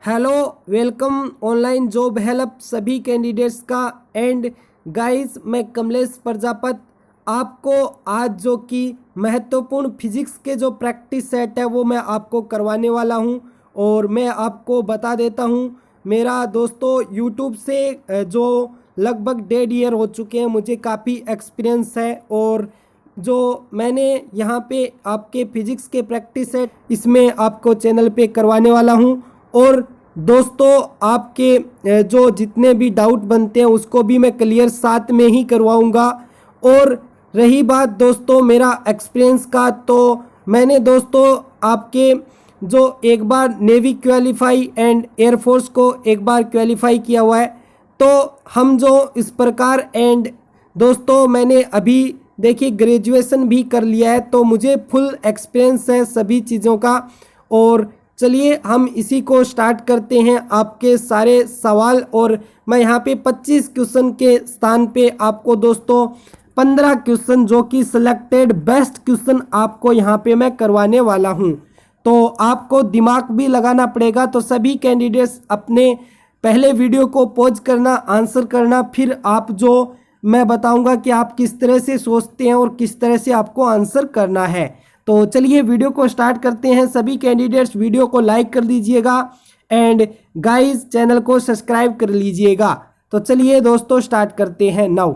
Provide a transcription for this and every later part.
Hello, welcome online job help सभी candidates का। And guys, मैं कमलेश प्रजापत आपको आज जो कि महत्वपूर्ण फिजिक्स के जो प्रैक्टिस सेट है वो मैं आपको करवाने वाला हूं। और मैं आपको बता देता हूं, मेरा दोस्तों यूट्यूब से जो लगभग 1.5 ईयर हो चुके हैं, मुझे काफ़ी एक्सपीरियंस है। और जो मैंने यहाँ पे आपके फिजिक्स के प्रैक्टिस सेट इसमें आपको चैनल पे करवाने वाला हूँ। और दोस्तों, आपके जो जितने भी डाउट बनते हैं उसको भी मैं क्लियर साथ में ही करवाऊंगा। और रही बात दोस्तों मेरा एक्सपीरियंस का, तो मैंने दोस्तों आपके जो एक बार नेवी क्वालिफाई एंड एयरफोर्स को एक बार क्वालिफाई किया हुआ है। तो हम जो इस प्रकार एंड दोस्तों मैंने अभी देखिए ग्रेजुएशन भी कर लिया है, तो मुझे फुल एक्सपीरियंस है सभी चीज़ों का। और चलिए हम इसी को स्टार्ट करते हैं। आपके सारे सवाल, और मैं यहाँ पे 25 क्वेश्चन के स्थान पे आपको दोस्तों 15 क्वेश्चन जो कि सिलेक्टेड बेस्ट क्वेश्चन आपको यहाँ पे मैं करवाने वाला हूँ। तो आपको दिमाग भी लगाना पड़ेगा। तो सभी कैंडिडेट्स अपने पहले वीडियो को पॉज करना, आंसर करना, फिर आप जो मैं बताऊंगा कि आप किस तरह से सोचते हैं और किस तरह से आपको आंसर करना है। तो चलिए वीडियो को स्टार्ट करते हैं। सभी कैंडिडेट्स वीडियो को लाइक कर दीजिएगा एंड गाइस चैनल को सब्सक्राइब कर लीजिएगा। तो चलिए दोस्तों स्टार्ट करते हैं नाउ।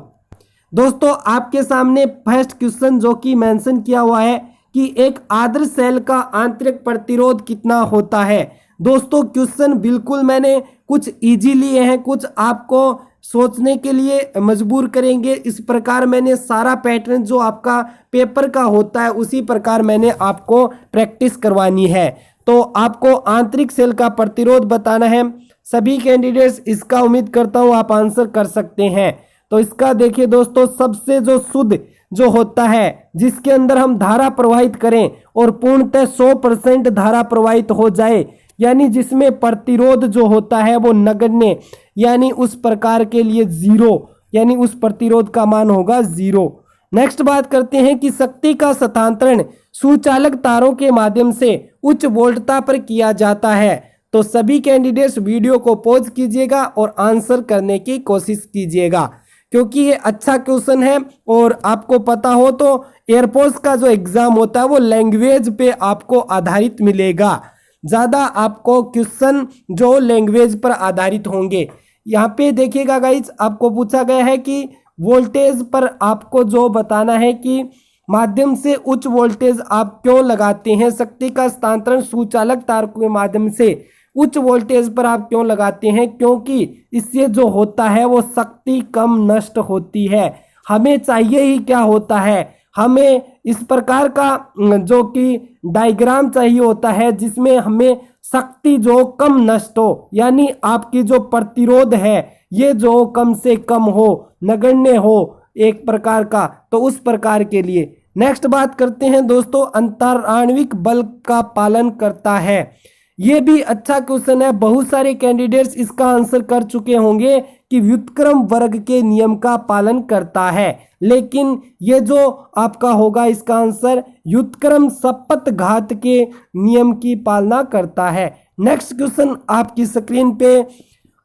दोस्तों आपके सामने फर्स्ट क्वेश्चन जो कि मेंशन किया हुआ है कि एक आदर्श सेल का आंतरिक प्रतिरोध कितना होता है। दोस्तों क्वेश्चन बिल्कुल मैंने कुछ इजी लिए हैं, कुछ आपको सोचने के लिए मजबूर करेंगे। इस प्रकार मैंने सारा पैटर्न जो आपका पेपर का होता है उसी प्रकार मैंने आपको प्रैक्टिस करवानी है। तो आपको आंतरिक सेल का प्रतिरोध बताना है। सभी कैंडिडेट्स इसका उम्मीद करता हूं आप आंसर कर सकते हैं। तो इसका देखिए दोस्तों, सबसे जो शुद्ध जो होता है जिसके अंदर हम धारा प्रवाहित करें और पूर्णतः 100% धारा प्रवाहित हो जाए, यानी जिसमें प्रतिरोध जो होता है वो नगण्य, यानी उस प्रकार के लिए 0, यानी उस प्रतिरोध का मान होगा 0। नेक्स्ट बात करते हैं कि शक्ति का स्थानांतरण सुचालक तारों के माध्यम से उच्च वोल्टता पर किया जाता है। तो सभी कैंडिडेट्स वीडियो को पॉज कीजिएगा और आंसर करने की कोशिश कीजिएगा, क्योंकि ये अच्छा क्वेश्चन है। और आपको पता हो तो एयरफोर्स का जो एग्जाम होता है वो लैंग्वेज पे आपको आधारित मिलेगा। ज़्यादा आपको क्वेश्चन जो लैंग्वेज पर आधारित होंगे। यहाँ पे देखिएगा गाइज, आपको पूछा गया है कि वोल्टेज पर आपको जो बताना है कि माध्यम से उच्च वोल्टेज आप क्यों लगाते हैं। शक्ति का स्थानांतरण सुचालक तार के माध्यम से उच्च वोल्टेज पर आप क्यों लगाते हैं, क्योंकि इससे जो होता है वो शक्ति कम नष्ट होती है। हमें चाहिए ही क्या होता है, हमें इस प्रकार का जो कि डायग्राम चाहिए होता है जिसमें हमें शक्ति जो कम नष्ट हो, यानी आपकी जो प्रतिरोध है ये जो कम से कम हो, नगण्य हो एक प्रकार का, तो उस प्रकार के लिए। नेक्स्ट बात करते हैं दोस्तों, अंतराण्विक बल का पालन करता है। ये भी अच्छा क्वेश्चन है, बहुत सारे कैंडिडेट्स इसका आंसर कर चुके होंगे कि व्युत्क्रम वर्ग के नियम का पालन करता है। लेकिन ये जो आपका होगा इसका आंसर व्युत्क्रम सपतघात के नियम की पालना करता है। नेक्स्ट क्वेश्चन आपकी स्क्रीन पे,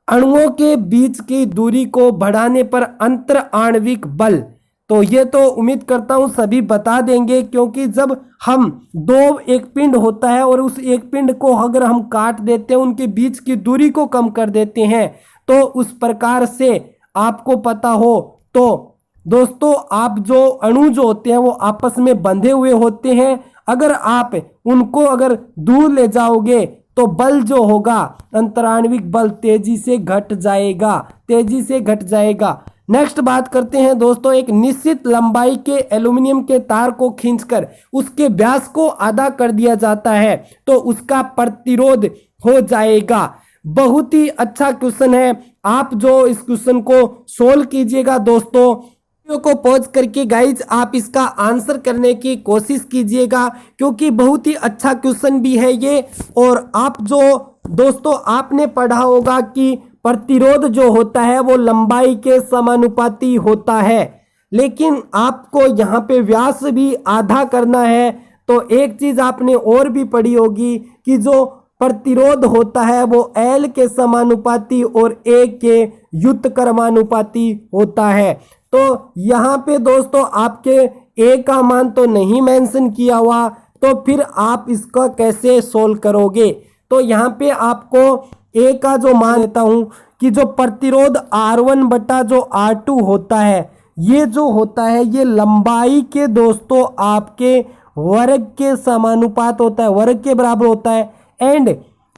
अणुओं के बीच की दूरी को बढ़ाने पर अंतराण्विक बल। तो ये तो उम्मीद करता हूं सभी बता देंगे, क्योंकि जब हम एक पिंड होता है और उस एक पिंड को अगर हम काट देते हैं, उनके बीच की दूरी को कम कर देते हैं, तो उस प्रकार से आपको पता हो तो दोस्तों आप जो अणु जो होते हैं वो आपस में बंधे हुए होते हैं। अगर आप उनको अगर दूर ले जाओगे तो बल जो होगा अंतराण्विक बल तेजी से घट जाएगा, तेजी से घट जाएगा। नेक्स्ट बात करते हैं दोस्तों, एक निश्चित लंबाई के एल्यूमिनियम के तार को खींचकर उसके व्यास को आधा कर दिया जाता है तो उसका प्रतिरोध हो जाएगा। बहुत ही अच्छा क्वेश्चन है, आप जो इस क्वेश्चन को सोल्व कीजिएगा दोस्तों, वीडियो को पॉज करके गाइज आप इसका आंसर करने की कोशिश कीजिएगा, क्योंकि बहुत ही अच्छा क्वेश्चन भी है ये। और आप जो दोस्तों आपने पढ़ा होगा कि प्रतिरोध जो होता है वो लंबाई के समानुपाती होता है, लेकिन आपको यहाँ पे व्यास भी आधा करना है। तो एक चीज आपने और भी पढ़ी होगी कि जो प्रतिरोध होता है वो L के समानुपाती और A के व्युत्क्रमानुपाती होता है। तो यहाँ पे दोस्तों आपके A का मान तो नहीं मेंशन किया हुआ, तो फिर आप इसका कैसे सोल्व करोगे? तो यहाँ पे आपको A का जो मान देता हूँ कि जो प्रतिरोध R1 बटा जो R2 होता है, ये जो होता है ये लंबाई के दोस्तों आपके वर्ग के समानुपात होता है, वर्ग के बराबर होता है। एंड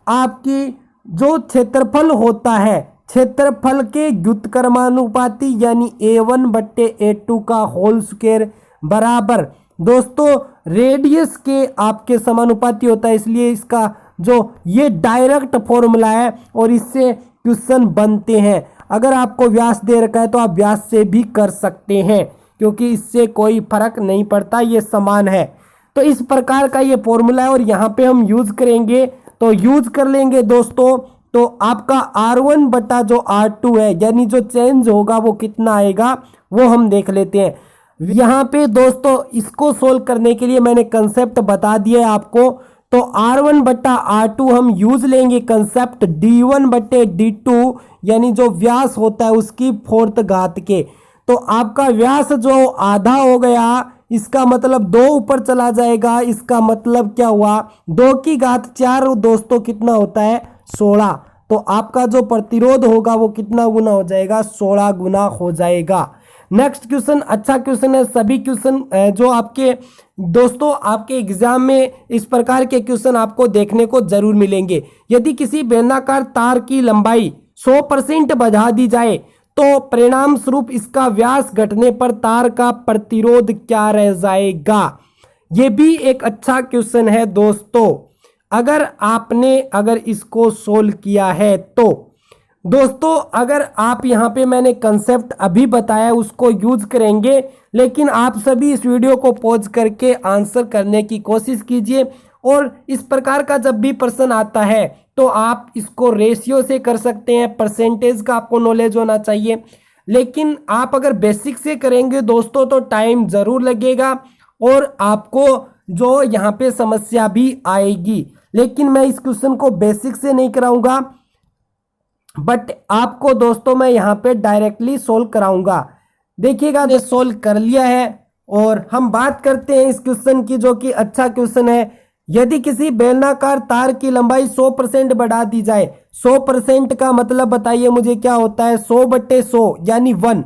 आपकी जो क्षेत्रफल होता है, क्षेत्रफल के व्युत्क्रमानुपाती यानी A1 बट्टे A2 का होल स्क्वायर बराबर दोस्तों रेडियस के आपके समानुपाती होता है। इसलिए इसका जो ये डायरेक्ट फॉर्मूला है और इससे क्वेश्चन बनते हैं। अगर आपको व्यास दे रखा है तो आप व्यास से भी कर सकते हैं, क्योंकि इससे कोई फर्क नहीं पड़ता, ये समान है। तो इस प्रकार का ये फॉर्मूला है और यहाँ पे हम यूज करेंगे, तो यूज कर लेंगे दोस्तों। तो आपका R1 बटा जो R2 है यानी जो चेंज होगा वो कितना आएगा वो हम देख लेते हैं। यहाँ पे दोस्तों इसको सोल्व करने के लिए मैंने कंसेप्ट बता दिया है आपको। तो R1 बटा R2 हम यूज लेंगे कंसेप्ट D1 बटे D2 यानी जो व्यास होता है उसकी 4th घात के। तो आपका व्यास जो आधा हो गया, इसका मतलब 2 ऊपर चला जाएगा, इसका मतलब क्या हुआ 2 की घात 4 दोस्तों कितना होता है 16। तो आपका जो प्रतिरोध होगा वो कितना गुना हो जाएगा 16 गुना हो जाएगा। नेक्स्ट क्वेश्चन अच्छा क्वेश्चन है। सभी क्वेश्चन जो आपके दोस्तों आपके एग्जाम में इस प्रकार के क्वेश्चन आपको देखने को जरूर मिलेंगे। यदि किसी बेलनाकार तार की लंबाई 100% बढ़ा दी जाए तो परिणाम स्वरूप इसका व्यास घटने पर तार का प्रतिरोध क्या रह जाएगा? ये भी एक अच्छा क्वेश्चन है दोस्तों। अगर इसको सोल्व किया है तो दोस्तों अगर आप यहाँ पे मैंने कंसेप्ट अभी बताया उसको यूज करेंगे, लेकिन आप सभी इस वीडियो को पॉज करके आंसर करने की कोशिश कीजिए। और इस प्रकार का जब भी प्रश्न आता है तो आप इसको रेशियो से कर सकते हैं, परसेंटेज का आपको नॉलेज होना चाहिए। लेकिन आप अगर बेसिक से करेंगे दोस्तों तो टाइम ज़रूर लगेगा और आपको जो यहाँ पे समस्या भी आएगी। लेकिन मैं इस क्वेश्चन को बेसिक से नहीं कराऊंगा, बट आपको दोस्तों मैं यहाँ पे डायरेक्टली सोल्व कराऊंगा। देखिएगा ये सोल्व कर लिया है और हम बात करते हैं इस क्वेश्चन की जो कि अच्छा क्वेश्चन है। यदि किसी बेलनाकार तार की लंबाई 100% बढ़ा दी जाए, 100% का मतलब बताइए मुझे क्या होता है 100 बट्टे 100 यानी 1।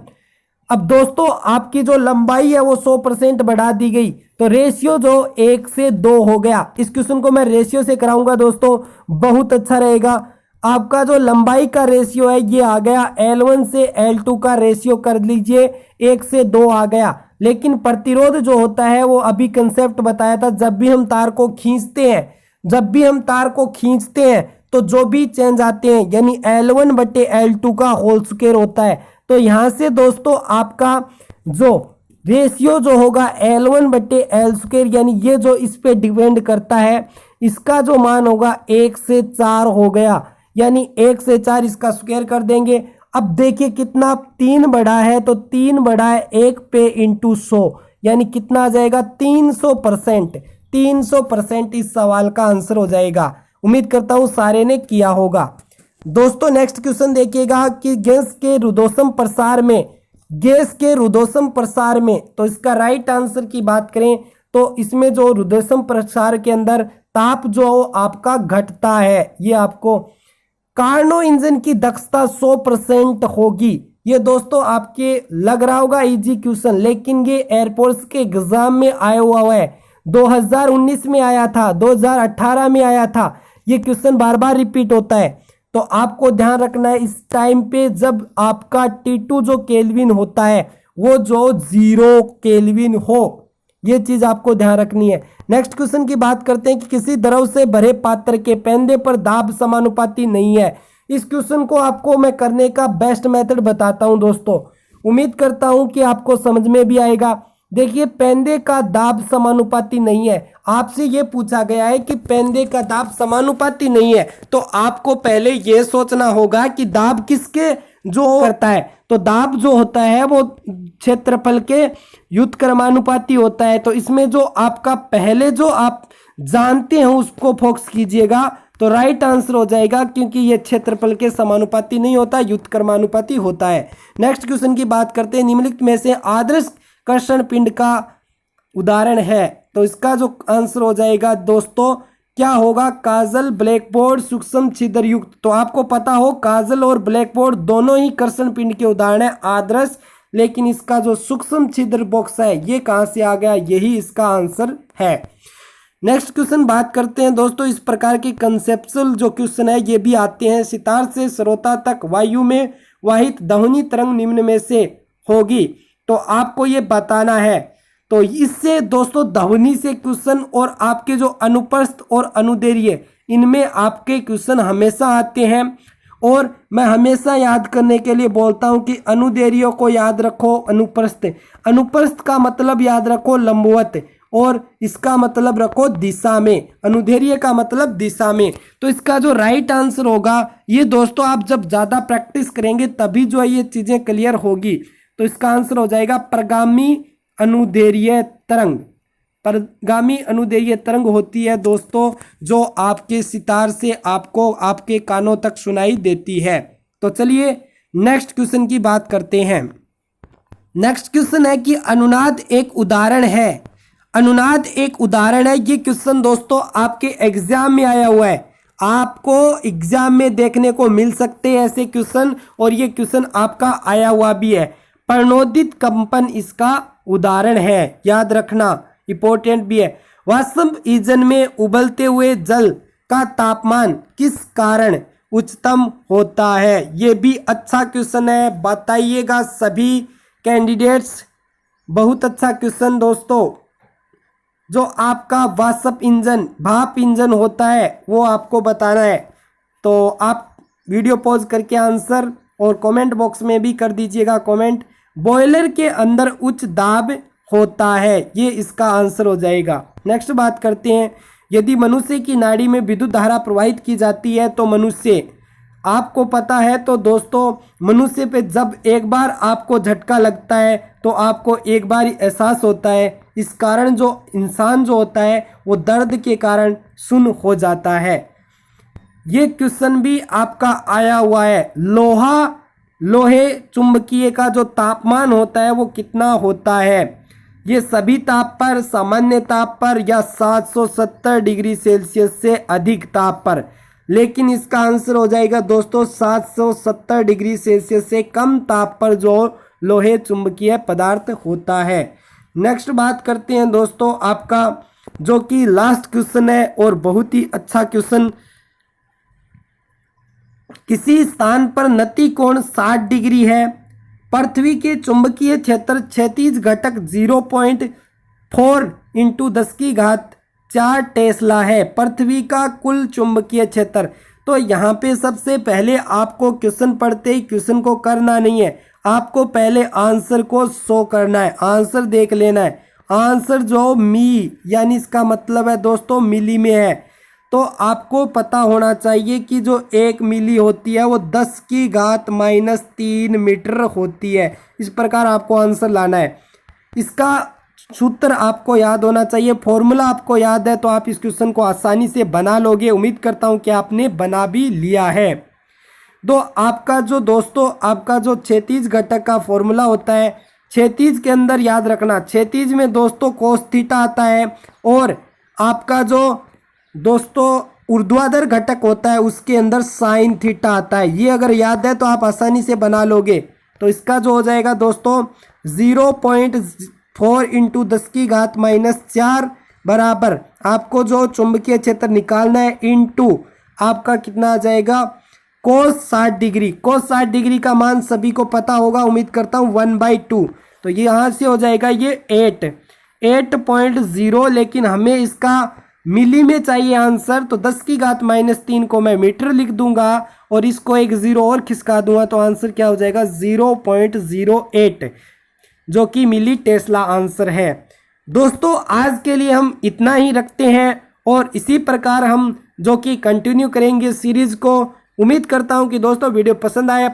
अब दोस्तों आपकी जो लंबाई है वो 100% बढ़ा दी गई तो रेशियो जो 1 से 2 हो गया। इस क्वेश्चन को मैं रेशियो से कराऊंगा दोस्तों, बहुत अच्छा रहेगा। आपका जो लंबाई का रेशियो है ये आ गया L1 से L2 का रेशियो कर लीजिए 1 से 2 आ गया। लेकिन प्रतिरोध जो होता है वो अभी कंसेप्ट बताया था, जब भी हम तार को खींचते हैं तो जो भी चेंज आते हैं यानी L1 बटे L2 का होल स्क्वायर होता है। तो यहाँ से दोस्तों आपका जो रेशियो जो होगा L1 बटे L स्क्वायर यानी ये जो इस पे डिपेंड करता है, इसका जो मान होगा 1 से 4 हो गया, यानी 1 से 4 इसका स्क्वायर कर देंगे। अब देखिए कितना 3 बढ़ा है तो 3 बढ़ा है 1 पे इंटू 100 यानी कितना आ जाएगा 300%। 300% इस सवाल का आंसर हो जाएगा। उम्मीद करता हूँ सारे ने किया होगा। दोस्तों नेक्स्ट क्वेश्चन देखिएगा कि गैस के रुद्धोष्म प्रसार में तो इसका राइट आंसर की बात करें तो इसमें जो रुद्धोष्म प्रसार के अंदर ताप जो आपका घटता है, ये आपको कार्नो इंजन की दक्षता 100% होगी। ये दोस्तों आपके लग रहा होगा इजी क्वेश्चन, लेकिन ये एयरफोर्स के एग्जाम में आया हुआ है। 2019 में आया था, 2018 में आया था। ये क्वेश्चन बार बार रिपीट होता है। तो आपको ध्यान रखना है इस टाइम पे जब आपका T2 जो केल्विन होता है वो जो 0 केल्विन हो, ये चीज आपको ध्यान रखनी है। नेक्स्ट क्वेश्चन की बात करते हैं कि किसी द्रव से भरे पात्र के पैंदे पर दाब समानुपाती नहीं है। इस क्वेश्चन को आपको मैं करने का बेस्ट मेथड बताता हूं दोस्तों, उम्मीद करता हूं कि आपको समझ में भी आएगा। देखिए पेंदे का दाब समानुपाती नहीं है, आपसे ये पूछा गया है कि पेंदे का दाब समानुपाती नहीं है, तो आपको पहले ये सोचना होगा कि दाब किसके जो करता है। तो दाब जो होता है वो क्षेत्रफल के व्युत्क्रमानुपाती होता है। तो इसमें जो आपका पहले जो आप जानते हैं उसको फोकस कीजिएगा, तो राइट आंसर हो जाएगा, क्योंकि ये क्षेत्रफल के समानुपाती नहीं होता, व्युत्क्रमानुपाती होता है। नेक्स्ट क्वेश्चन की बात करते हैं, निम्नलिखित में से आदर्श कर्षण पिंड का उदाहरण है। तो इसका जो आंसर हो जाएगा दोस्तों क्या होगा, काजल, ब्लैकबोर्ड, सूक्ष्म छिद्र युक्त। तो आपको पता हो काजल और ब्लैकबोर्ड दोनों ही कर्षण पिंड के उदाहरण है आदर्श, लेकिन इसका जो सूक्ष्म छिद्र बॉक्स है ये कहां से आ गया, यही इसका आंसर है। नेक्स्ट क्वेश्चन बात करते हैं दोस्तों, इस प्रकार के कंसेप्चुअल जो क्वेश्चन है ये भी आते हैं। सितार से श्रोता तक वायु में वाहित ध्वनि तरंग निम्न में से होगी, तो आपको ये बताना है। तो इससे दोस्तों ध्वनि से क्वेश्चन और आपके जो अनुप्रस्थ और अनुदैर्घ्य इनमें आपके क्वेश्चन हमेशा आते हैं, और मैं हमेशा याद करने के लिए बोलता हूं कि अनुदैर्घ्य को याद रखो, अनुप्रस्थ का मतलब याद रखो लंबवत, और इसका मतलब रखो दिशा में, अनुदैर्घ्य का मतलब दिशा में। तो इसका जो राइट आंसर होगा ये दोस्तों आप जब ज़्यादा प्रैक्टिस करेंगे तभी जो है ये चीज़ें क्लियर होगी। तो इसका आंसर हो जाएगा प्रगामी अनुदैर्घ्य तरंग। परगामी अनुदैर्घ्य तरंग होती है दोस्तों जो आपके सितार से आपको आपके कानों तक सुनाई देती है। तो चलिए नेक्स्ट क्वेश्चन की बात करते हैं। नेक्स्ट क्वेश्चन है कि अनुनाद एक उदाहरण है। अनुनाद एक उदाहरण है, ये क्वेश्चन दोस्तों आपके एग्जाम में आया हुआ है, आपको एग्जाम में देखने को मिल सकते हैं ऐसे क्वेश्चन, और ये क्वेश्चन आपका आया हुआ भी है। प्रणोदित कंपन इसका उदाहरण है, याद रखना, इंपॉर्टेंट भी है। वाष्प ईंधन में उबलते हुए जल का तापमान किस कारण उच्चतम होता है, ये भी अच्छा क्वेश्चन है, बताइएगा सभी कैंडिडेट्स। बहुत अच्छा क्वेश्चन दोस्तों, जो आपका वाष्प इंजन भाप इंजन होता है वो आपको बताना है। तो आप वीडियो पॉज करके आंसर और कमेंट बॉक्स में भी कर दीजिएगा कमेंट। बॉयलर के अंदर उच्च दाब होता है, ये इसका आंसर हो जाएगा। नेक्स्ट बात करते हैं, यदि मनुष्य की नाड़ी में विद्युत धारा प्रवाहित की जाती है तो मनुष्य, आपको पता है तो दोस्तों मनुष्य पे जब एक बार आपको झटका लगता है तो आपको एक बार ही एहसास होता है, इस कारण जो इंसान जो होता है वो दर्द के कारण सुन्न हो जाता है। ये क्वेश्चन भी आपका आया हुआ है, लोहे चुंबकीय का जो तापमान होता है वो कितना होता है, ये सभी ताप पर, सामान्य ताप पर, या 770 डिग्री सेल्सियस से अधिक ताप पर। लेकिन इसका आंसर हो जाएगा दोस्तों 770 डिग्री सेल्सियस से कम ताप पर जो लोहे चुंबकीय पदार्थ होता है। नेक्स्ट बात करते हैं दोस्तों आपका जो कि लास्ट क्वेश्चन है और बहुत ही अच्छा क्वेश्चन। किसी स्थान पर नति कोण 60 डिग्री है, पृथ्वी के चुंबकीय क्षेत्र क्षैतिज घटक 0.4 × 10⁴ टेस्ला है, पृथ्वी का कुल चुंबकीय क्षेत्र। तो यहाँ पे सबसे पहले आपको क्वेश्चन पढ़ते ही क्वेश्चन को करना नहीं है, आपको पहले आंसर को शो करना है, आंसर देख लेना है। आंसर जो मी यानी इसका मतलब है दोस्तों मिली में है, तो आपको पता होना चाहिए कि जो 1 मिली होती है वो 10⁻³ मीटर होती है। इस प्रकार आपको आंसर लाना है। इसका सूत्र आपको याद होना चाहिए, फॉर्मूला आपको याद है तो आप इस क्वेश्चन को आसानी से बना लोगे। उम्मीद करता हूं कि आपने बना भी लिया है। तो आपका जो दोस्तों आपका जो क्षैतिज घटक का फॉर्मूला होता है, क्षैतिज के अंदर याद रखना, क्षैतिज में दोस्तों कोस थीटा आता है, और आपका जो दोस्तों ऊर्ध्वाधर घटक होता है उसके अंदर साइन थीटा आता है। ये अगर याद है तो आप आसानी से बना लोगे। तो इसका जो हो जाएगा दोस्तों 0.4 × 10⁻⁴ बराबर आपको जो चुंबकीय क्षेत्र निकालना है इनटू आपका कितना आ जाएगा कोस 60 डिग्री। कोस 60 डिग्री का मान सभी को पता होगा, उम्मीद करता हूँ 1/2। तो ये यहाँ से हो जाएगा ये 8.0, लेकिन हमें इसका मिली में चाहिए आंसर, तो 10⁻³ को मैं मीटर लिख दूंगा और इसको एक 0 और खिसका दूंगा, तो आंसर क्या हो जाएगा 0.08, जो कि मिली टेस्ला आंसर है। दोस्तों आज के लिए हम इतना ही रखते हैं और इसी प्रकार हम जो कि कंटिन्यू करेंगे सीरीज को। उम्मीद करता हूं कि दोस्तों वीडियो पसंद आया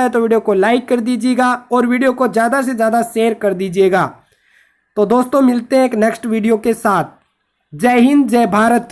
तो वीडियो को लाइक कर दीजिएगा और वीडियो को ज़्यादा से ज़्यादा शेयर कर दीजिएगा। तो दोस्तों मिलते हैं एक नेक्स्ट वीडियो के साथ। जय हिंद, जय भारत।